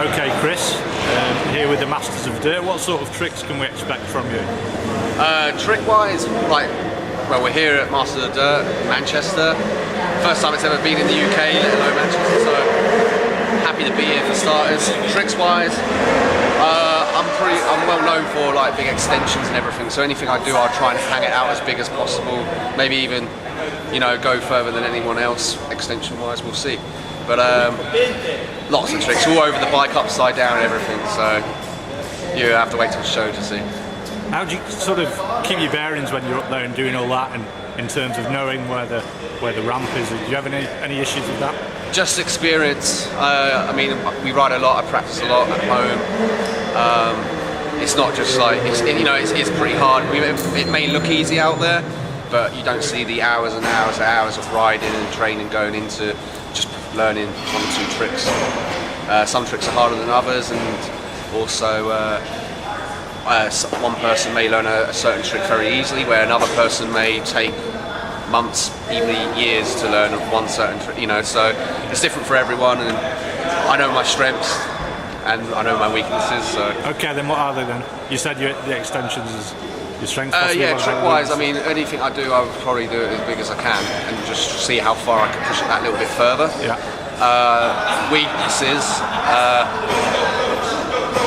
Okay, Chris, here with the Masters of Dirt. What sort of tricks can we expect from you? Trick-wise, well, we're here at Masters of Dirt, Manchester. First time it's ever been in the UK, let alone Manchester, so happy to be here for starters. Tricks-wise, I'm well known for like big extensions and everything, so anything I do, I'll try and hang it out as big as possible. Maybe even, go further than anyone else, extension-wise, we'll see. But lots of tricks, all over the bike, upside down and everything, so you have to wait till the show to see. How do you sort of keep your bearings when you're up there and doing all that, and in terms of knowing where the ramp is? Do you have any issues with that? Just experience. I mean, we ride a lot, I practice a lot at home. It's not just like, it's pretty hard. It may look easy out there, but you don't see the hours and hours and hours of riding and training going into just learning 1 or 2 tricks. Some tricks are harder than others, and also one person may learn a certain trick very easily, where another person may take months, even years to learn one certain trick, so it's different for everyone, and I know my strengths and I know my weaknesses. So. Okay, then what are they then? You said the extensions is your strengths. Yeah, trick-wise, I mean, anything I do, I would probably do it as big as I can and just see how far I can push it that little bit further. Yeah. Weaknesses.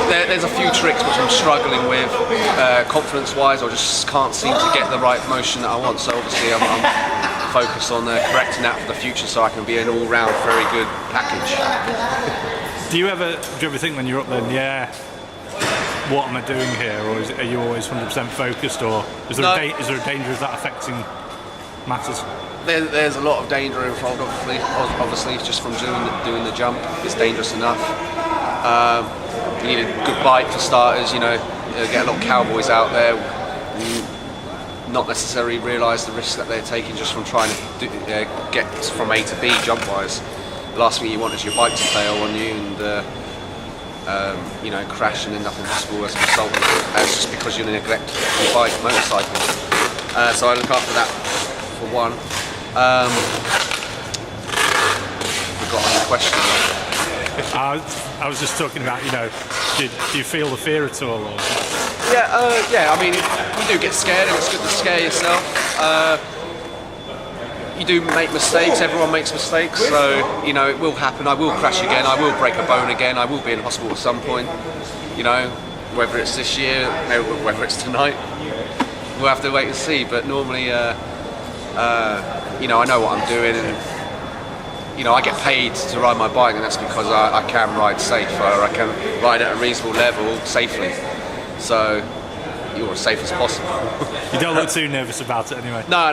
There's a few tricks which I'm struggling with, confidence-wise. I just can't seem to get the right motion that I want. So obviously, I'm focused on correcting that for the future, so I can be an all-round, very good package. Do you ever think when you're up there in the air, what am I doing here, or are you always 100% focused, or is there a danger of that affecting matters? There's a lot of danger involved, obviously, just from doing the jump. It's dangerous enough. You need a good bike for starters. You get a lot of cowboys out there, not necessarily realise the risks that they're taking just from trying to get from A to B jump-wise. The last thing you want is your bike to fail on you and crash and end up in hospital as a result of it, just because you neglect your bike, motorcycle. So I look after that for one. Forgotten the question. I was just talking about, do you feel the fear at all? Or? Yeah. I mean, you do get scared, and it's good to scare yourself. You do make mistakes. Everyone makes mistakes, so it will happen. I will crash again. I will break a bone again. I will be in hospital at some point. Whether it's this year, whether it's tonight, we'll have to wait and see. But normally, I know what I'm doing, and I get paid to ride my bike, and that's because I can ride safe, or I can ride at a reasonable level safely. So you're as safe as possible. You don't look too nervous about it anyway. No.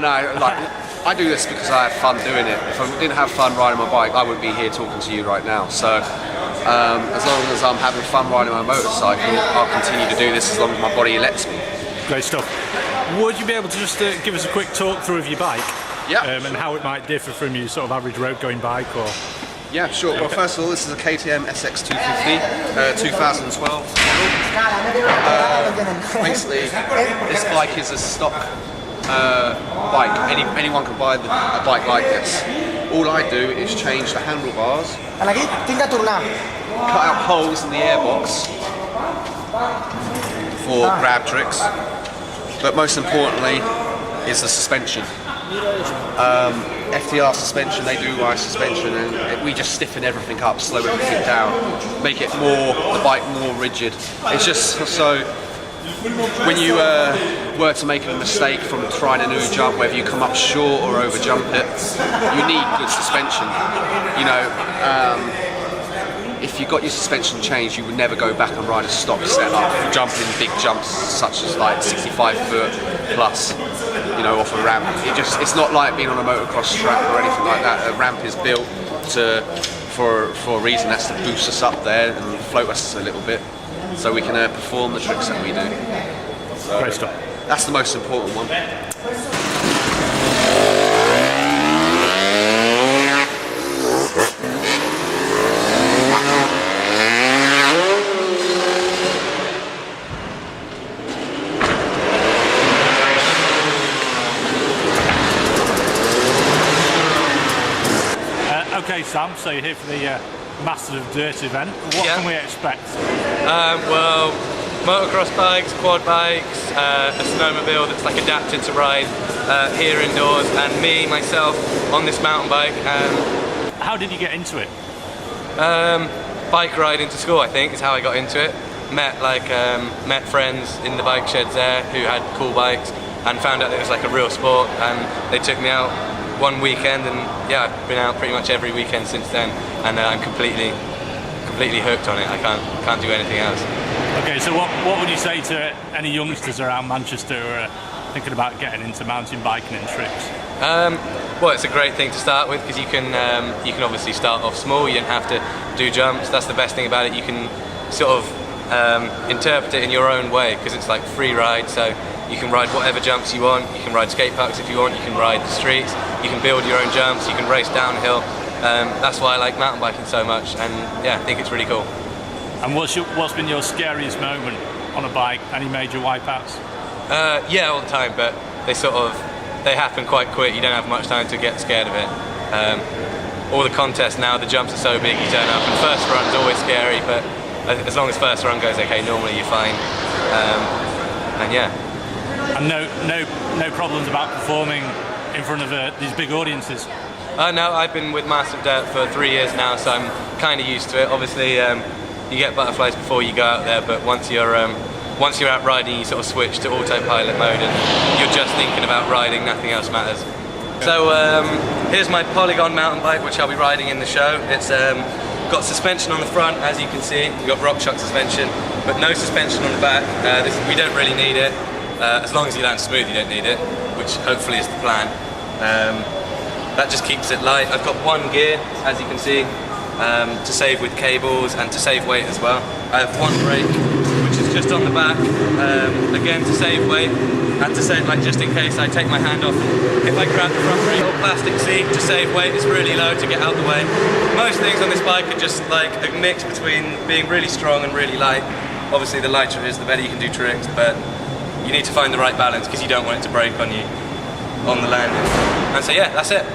I do this because I have fun doing it. If I didn't have fun riding my bike, I wouldn't be here talking to you right now. So as long as I'm having fun riding my motorcycle, I'll continue to do this as long as my body lets me. Great stuff. Would you be able to just give us a quick talk through of your bike? Yeah. And how it might differ from your sort of average road going bike, or? Yeah, sure. Well, first of all, this is a KTM SX250, 2012 model. Basically, this bike is a stock bike. Anyone can buy a bike like this. All I do is change the handlebars, cut out holes in the airbox for grab tricks, but most importantly is the suspension. FTR suspension, they do our suspension, and we just stiffen everything up, slow everything down, make it the bike more rigid. It's just so when you were to make a mistake from trying a new jump, whether you come up short or over jump it, you need good suspension. If you got your suspension changed, you would never go back and ride a stock setup, jumping big jumps such as like 65 foot plus, off a ramp. It's not like being on a motocross track or anything like that. A ramp is built for a reason. That's to boost us up there and float us a little bit, so we can perform the tricks that we do. So great stuff. That's the most important one. Okay, Sam, so you're here for the Masters of Dirt event. What Yeah. can we expect? Well, motocross bikes, quad bikes, a snowmobile that's like adapted to ride here indoors, and me, myself, on this mountain bike. How did you get into it? Bike ride into school, I think, is how I got into it. Met friends in the bike sheds there who had cool bikes, and found out that it was like a real sport, and they took me out one weekend, and yeah, I've been out pretty much every weekend since then, and I'm completely hooked on it. I can't do anything else. Okay, so what would you say to any youngsters around Manchester who are thinking about getting into mountain biking and tricks? Well, it's a great thing to start with because you can obviously start off small. You don't have to do jumps. That's the best thing about it. You can sort of interpret it in your own way because it's like free ride. So you can ride whatever jumps you want. You can ride skate parks if you want. You can ride the streets. You can build your own jumps. You can race downhill. That's why I like mountain biking so much. And yeah, I think it's really cool. And what's been your scariest moment on a bike? Any major wipeouts? Yeah, all the time, but they happen quite quick. You don't have much time to get scared of it. All the contests now, the jumps are so big, you turn up, and first run's always scary, but as long as first run goes okay, normally you're fine. And yeah. And no problems about performing in front of these big audiences? No, I've been with Master of Dirt for 3 years now, so I'm kind of used to it. Obviously, you get butterflies before you go out there, but once you're out riding, you sort of switch to autopilot mode, and you're just thinking about riding. Nothing else matters. So here's my Polygon mountain bike, which I'll be riding in the show. It's got suspension on the front, as you can see. We've got RockShox suspension, but no suspension on the back. We don't really need it. As long as you land smooth, you don't need it, which hopefully is the plan. That just keeps it light. I've got one gear, as you can see, to save with cables and to save weight as well. I have one brake, which is just on the back, again to save weight, and to save, like, just in case I take my hand off. If I grab the front brake, or plastic seat to save weight, it's really low to get out the way. Most things on this bike are just like a mix between being really strong and really light. Obviously the lighter it is, the better you can do tricks, but you need to find the right balance because you don't want it to break on you on the landing. And so yeah, that's it.